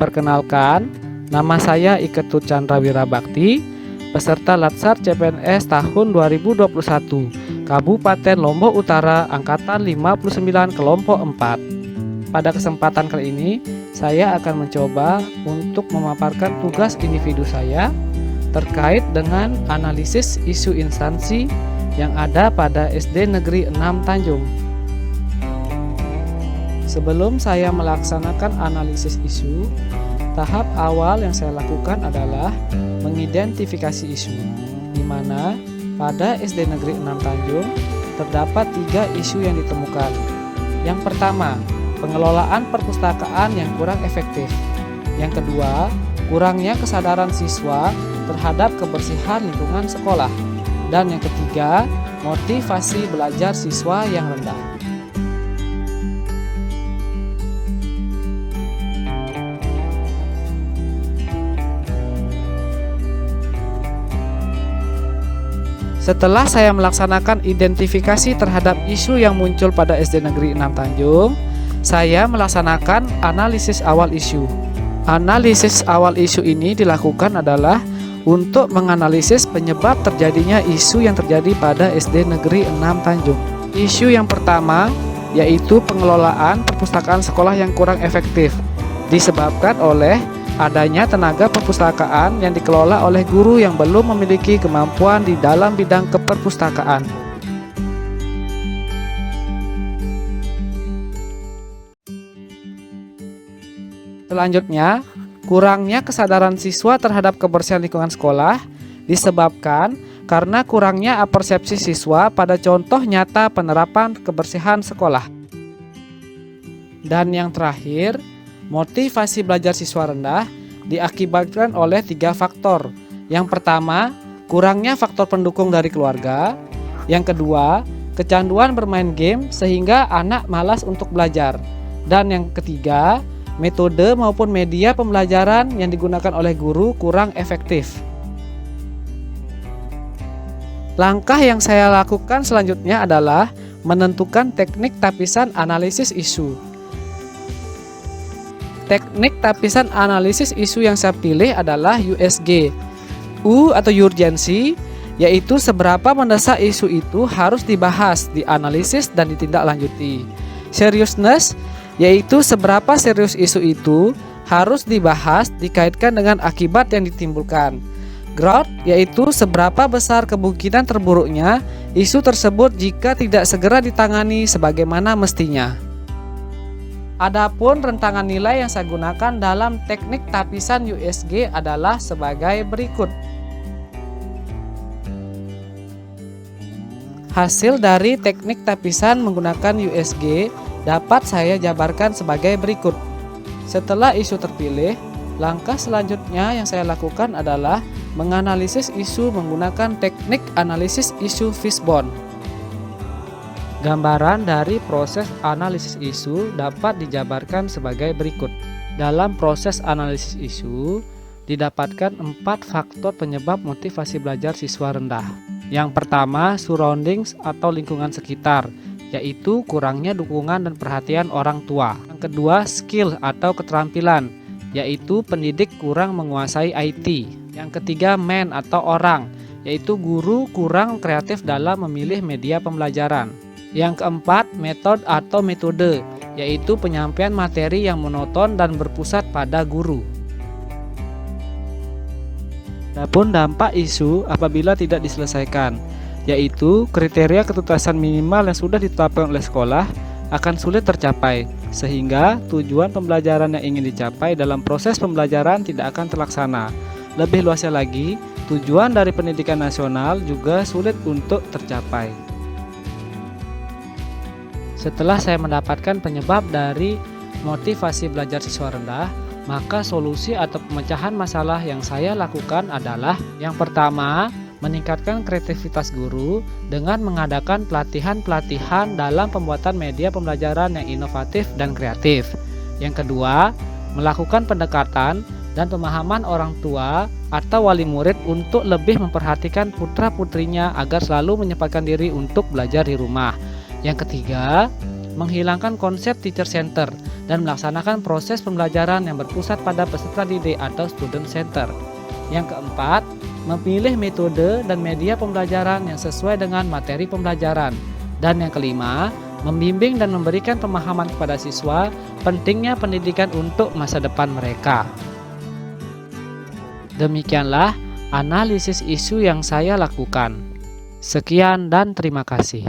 Perkenalkan, nama saya Iketut Chandra Wirabakti, peserta Latsar CPNS tahun 2021, Kabupaten Lombok Utara, Angkatan 59 Kelompok 4. Pada kesempatan kali ini, saya akan mencoba untuk memaparkan tugas individu saya terkait dengan analisis isu instansi yang ada pada SD Negeri 6 Tanjung. Sebelum saya melaksanakan analisis isu, tahap awal yang saya lakukan adalah mengidentifikasi isu, di mana pada SD Negeri 6 Tanjung terdapat 3 isu yang ditemukan. Yang pertama, pengelolaan perpustakaan yang kurang efektif. Yang kedua, kurangnya kesadaran siswa terhadap kebersihan lingkungan sekolah. Dan yang ketiga, motivasi belajar siswa yang rendah. Setelah saya melaksanakan identifikasi terhadap isu yang muncul pada SD Negeri 6 Tanjung, saya melaksanakan analisis awal isu. Analisis awal isu ini dilakukan adalah untuk menganalisis penyebab terjadinya isu yang terjadi pada SD Negeri 6 Tanjung. Isu yang pertama yaitu pengelolaan perpustakaan sekolah yang kurang efektif, disebabkan oleh adanya tenaga perpustakaan yang dikelola oleh guru yang belum memiliki kemampuan di dalam bidang keperpustakaan. Selanjutnya, kurangnya kesadaran siswa terhadap kebersihan lingkungan sekolah disebabkan karena kurangnya persepsi siswa pada contoh nyata penerapan kebersihan sekolah. Dan yang terakhir, motivasi belajar siswa rendah diakibatkan oleh 3 faktor. Yang pertama, kurangnya faktor pendukung dari keluarga. Yang kedua, kecanduan bermain game sehingga anak malas untuk belajar. Dan yang ketiga, metode maupun media pembelajaran yang digunakan oleh guru kurang efektif. Langkah yang saya lakukan selanjutnya adalah menentukan teknik tapisan analisis isu. Teknik tapisan analisis isu yang saya pilih adalah USG. U atau urgensi, yaitu seberapa mendesak isu itu harus dibahas, dianalisis, dan ditindaklanjuti. Seriousness, yaitu seberapa serius isu itu harus dibahas dikaitkan dengan akibat yang ditimbulkan. Growth, yaitu seberapa besar kemungkinan terburuknya isu tersebut jika tidak segera ditangani sebagaimana mestinya. Adapun rentangan nilai yang saya gunakan dalam teknik tapisan USG adalah sebagai berikut. Hasil dari teknik tapisan menggunakan USG dapat saya jabarkan sebagai berikut. Setelah isu terpilih, langkah selanjutnya yang saya lakukan adalah menganalisis isu menggunakan teknik analisis isu Fishbone. Gambaran dari proses analisis isu dapat dijabarkan sebagai berikut. Dalam proses analisis isu, didapatkan 4 faktor penyebab motivasi belajar siswa rendah. Yang pertama, surroundings atau lingkungan sekitar, yaitu kurangnya dukungan dan perhatian orang tua. Yang kedua, skill atau keterampilan, yaitu pendidik kurang menguasai IT. Yang ketiga, man atau orang, yaitu guru kurang kreatif dalam memilih media pembelajaran. Yang keempat, metode, yaitu penyampaian materi yang monoton dan berpusat pada guru. Adapun dampak isu apabila tidak diselesaikan, yaitu kriteria ketuntasan minimal yang sudah ditetapkan oleh sekolah akan sulit tercapai, sehingga tujuan pembelajaran yang ingin dicapai dalam proses pembelajaran tidak akan terlaksana. Lebih luasnya lagi, tujuan dari pendidikan nasional juga sulit untuk tercapai. Setelah saya mendapatkan penyebab dari motivasi belajar siswa rendah, maka solusi atau pemecahan masalah yang saya lakukan adalah yang pertama, meningkatkan kreativitas guru dengan mengadakan pelatihan-pelatihan dalam pembuatan media pembelajaran yang inovatif dan kreatif. Yang kedua, melakukan pendekatan dan pemahaman orang tua atau wali murid untuk lebih memperhatikan putra-putrinya agar selalu menyempatkan diri untuk belajar di rumah. Yang ketiga, menghilangkan konsep teacher center dan melaksanakan proses pembelajaran yang berpusat pada peserta didik atau student center. Yang keempat, memilih metode dan media pembelajaran yang sesuai dengan materi pembelajaran. Dan yang kelima, membimbing dan memberikan pemahaman kepada siswa pentingnya pendidikan untuk masa depan mereka. Demikianlah analisis isu yang saya lakukan. Sekian dan terima kasih.